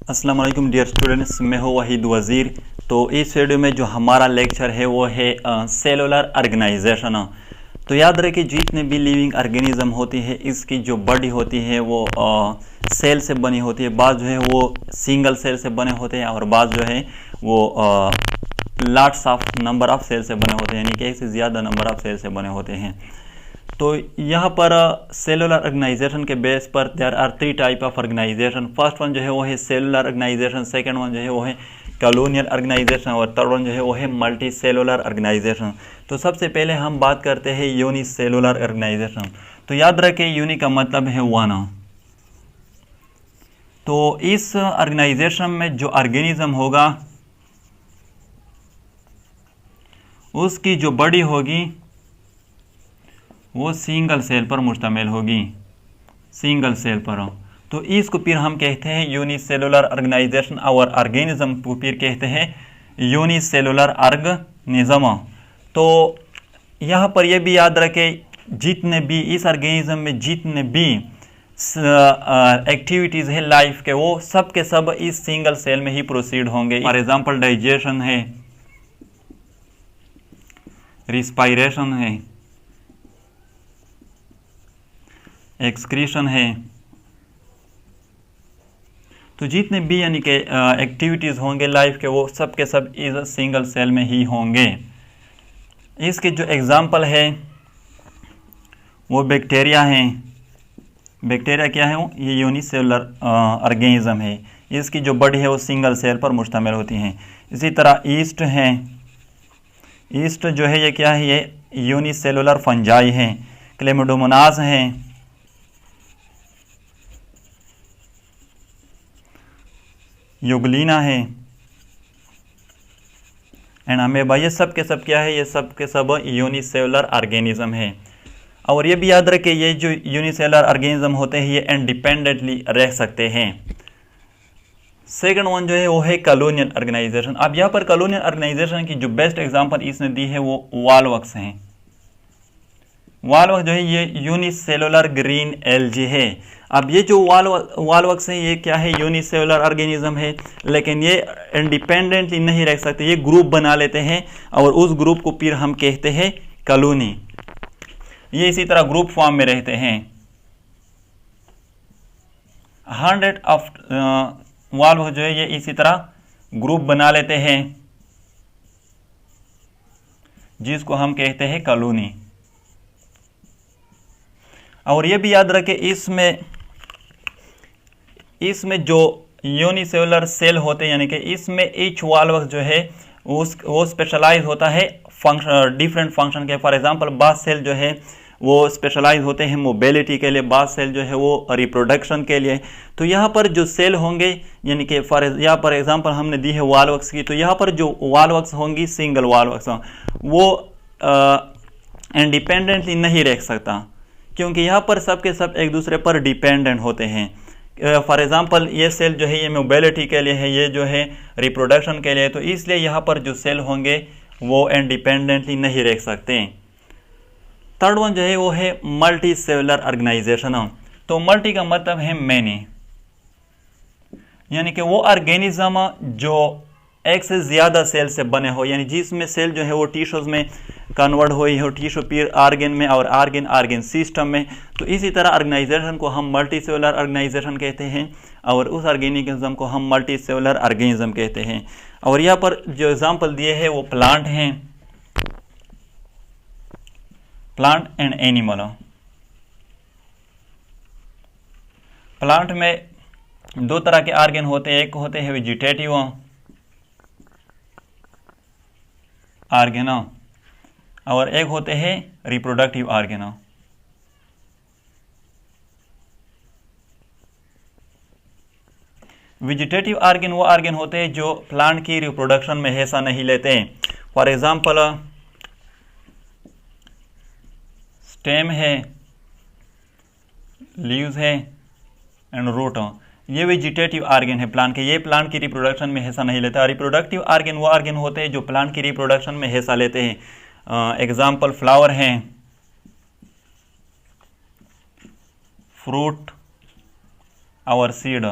अस्सलाम वालेकुम dear students, मैं हूँ वहीद वज़ीर। तो इस वीडियो में जो हमारा लेक्चर है वो है सेलुलर ऑर्गेनाइजेशन। तो याद रखिए, जितने भी लिविंग ऑर्गेनिज्म होती है इसकी जो बॉडी होती है वो सेल से बनी होती है। बाज़ जो है वो सिंगल सेल से बने होते हैं और बाज़ जो है वो lots of number of cell से बने होते हैं, यानी कि एक से ज़्यादा नंबर ऑफ सेल से बने होते हैं। तो यहाँ पर सेलुलर ऑर्गेनाइजेशन के बेस पर there are 3 type of organisation. First one जो है वो है सेलुलर ऑर्गेनाइजेशन, सेकंड वन जो है वो है कॉलोनियल ऑर्गेनाइजेशन और थर्ड वन जो है वो है मल्टी सेलुलर ऑर्गेनाइजेशन। तो सबसे पहले हम बात करते हैं यूनिसेलुलर ऑर्गेनाइजेशन। तो याद रखें, यूनि का मतलब है वन। तो इस ऑर्गेनाइजेशन में जो ऑर्गेनिज्म होगा उसकी जो बॉडी होगी वो सिंगल सेल पर मुश्तमिल होगी, सिंगल सेल पर। तो इसको फिर हम कहते हैं यूनिसेलुलर ऑर्गेनाइजेशन और ऑर्गेनिज्म को फिर कहते हैं यूनिसेलुलर ऑर्गेनिज्म। तो यहाँ पर यह भी याद रखें, जितने भी इस ऑर्गेनिज्म में जितने भी एक्टिविटीज़ है लाइफ के, वो सब के सब इस सिंगल सेल में ही प्रोसीड होंगे। फॉर एग्जांपल डाइजेशन है, रिस्पायरेशन है, एक्सक्रीशन है। तो जितने भी यानी कि एक्टिविटीज़ होंगे लाइफ के, वो सब के सब इस सिंगल सेल में ही होंगे। इसके जो एग्जांपल है वो बैक्टीरिया हैं। बैक्टीरिया क्या है? ये यूनिसेलुलर ऑर्गेनिज्म है। इसकी जो बॉडी है वो सिंगल सेल पर मुश्तमिल होती हैं। इसी तरह ईस्ट है। ईस्ट जो है ये क्या है? ये यूनिसेलुलर फंजाई है। क्लेमिडोमोनास हैं, यूग्लिना है एंड अमेबा। ये सब के सब क्या है? ये सब के सब यूनिसेलुलर ऑर्गेनिज्म है। और ये भी याद रखें, ये जो यूनिसेलुलर ऑर्गेनिज्म होते हैं ये इंडिपेंडेंटली रह सकते हैं। सेकंड वन जो है वो है कॉलोनियल ऑर्गेनाइजेशन। अब यहाँ पर कॉलोनियल ऑर्गेनाइजेशन की जो बेस्ट एग्जांपल इसने दी है वो वॉलवॉक्स हैं। वॉलवॉक्स जो है ये यूनिसेलुलर ग्रीन एल्गी है। अब ये जो वॉलवॉक्स है ये क्या है? यूनिसेलुलर ऑर्गेनिज्म है, लेकिन ये इंडिपेंडेंटली नहीं रह सकते, ये ग्रुप बना लेते हैं और उस ग्रुप को फिर हम कहते हैं कॉलोनी। ये इसी तरह ग्रुप फॉर्म में रहते हैं। 100 ऑफ वॉलवॉक्स जो है ये इसी तरह ग्रुप बना लेते हैं जिसको हम कहते हैं कॉलोनी। और ये भी याद रखें, इसमें जो यूनिसेलुलर सेल होते हैं, यानी कि इसमें ईच वॉलवॉक्स जो है वो स्पेशलाइज होता है डिफरेंट फंक्शन के। फॉर एग्जांपल बास सेल जो है वो स्पेशलाइज होते हैं मोबिलिटी के लिए, बास सेल जो है वो रिप्रोडक्शन के लिए। तो यहाँ पर जो सेल होंगे, यानी कि यहाँ पर एग्जांपल हमने दी है वॉलवॉक्स की, तो यहाँ पर जो वॉलवॉक्स होंगी सिंगल वॉलवॉक्स, वो इंडिपेंडेंटली नहीं रह सकता, क्योंकि यहाँ पर सब के सब एक दूसरे पर डिपेंडेंट होते हैं। फॉर एग्जांपल ये सेल जो है ये मोबिलिटी के लिए है, ये जो है रिप्रोडक्शन के लिए, तो इसलिए यहाँ पर जो सेल होंगे वो इंडिपेंडेंटली नहीं रह सकते। थर्ड वन जो है वो है मल्टी सेलुलर ऑर्गेनाइजेशन। तो मल्टी का मतलब है मैनी, यानी कि वो ऑर्गेनिज्म जो एक से ज़्यादा सेल से बने हो, यानी जिसमें सेल जो है वो टिश्यूज में कन्वर्ट हुई हो, टिश्यू फिर आर्गन में और आर्गन सिस्टम में। तो इसी तरह ऑर्गेनाइजेशन को हम मल्टी सेलुलर ऑर्गेनाइजेशन कहते हैं और उस ऑर्गेनिज्म को हम मल्टी सेलुलर ऑर्गेनिज्म कहते हैं। और यहाँ पर जो एग्जांपल दिए हैं वो प्लांट हैं, प्लांट एंड एनिमल। प्लांट में 2 तरह के आर्गन होते हैं, एक होते हैं वेजिटेटिव आर्गन और एक होते हैं रिप्रोडक्टिव आर्गन। वेजिटेटिव आर्गन वो आर्गन होते हैं जो प्लांट की रिप्रोडक्शन में हिस्सा नहीं लेते। फॉर एग्जांपल स्टेम है, लीव्स है एंड रूट। ये वेजिटेटिव आर्गन है प्लांट के, ये प्लांट की रिप्रोडक्शन में हिस्सा नहीं लेता। रिप्रोडक्टिव आर्गन वो आर्गन होते हैं जो प्लांट की रिप्रोडक्शन में हिस्सा लेते हैं। एग्जांपल फ्लावर हैं, फ्रूट और सीड।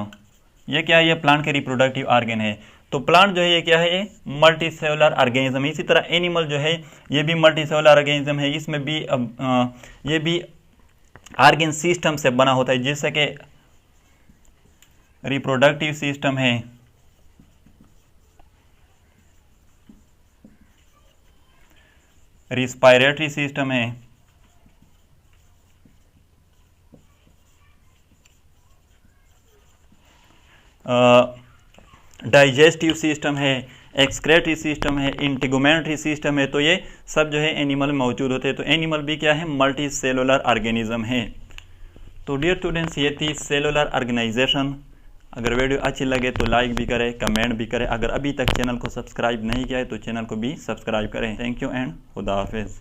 ये क्या है, ये प्लांट के रिप्रोडक्टिव ऑर्गन है। तो प्लांट जो है ये क्या है, ये मल्टी सेलुलर ऑर्गेनिज्म है। इसी तरह एनिमल जो है ये भी मल्टी सेलुलर ऑर्गेनिज्म है। इसमें भी ये भी ऑर्गन सिस्टम से बना होता है, जैसे कि रिप्रोडक्टिव सिस्टम है, रिस्पायरेटरी सिस्टम है, डाइजेस्टिव सिस्टम है, एक्सक्रेटरी सिस्टम है, इंटीगुमेंटरी सिस्टम है। तो ये सब जो है एनिमल में मौजूद होते हैं। तो एनिमल भी क्या है, मल्टी सेलुलर ऑर्गेनिज्म है। तो डियर स्टूडेंट्स, ये थी सेलुलर ऑर्गेनाइजेशन। अगर वीडियो अच्छी लगे तो लाइक भी करें, कमेंट भी करें। अगर अभी तक चैनल को सब्सक्राइब नहीं किया है तो चैनल को भी सब्सक्राइब करें। थैंक यू एंड खुदा हाफिज़।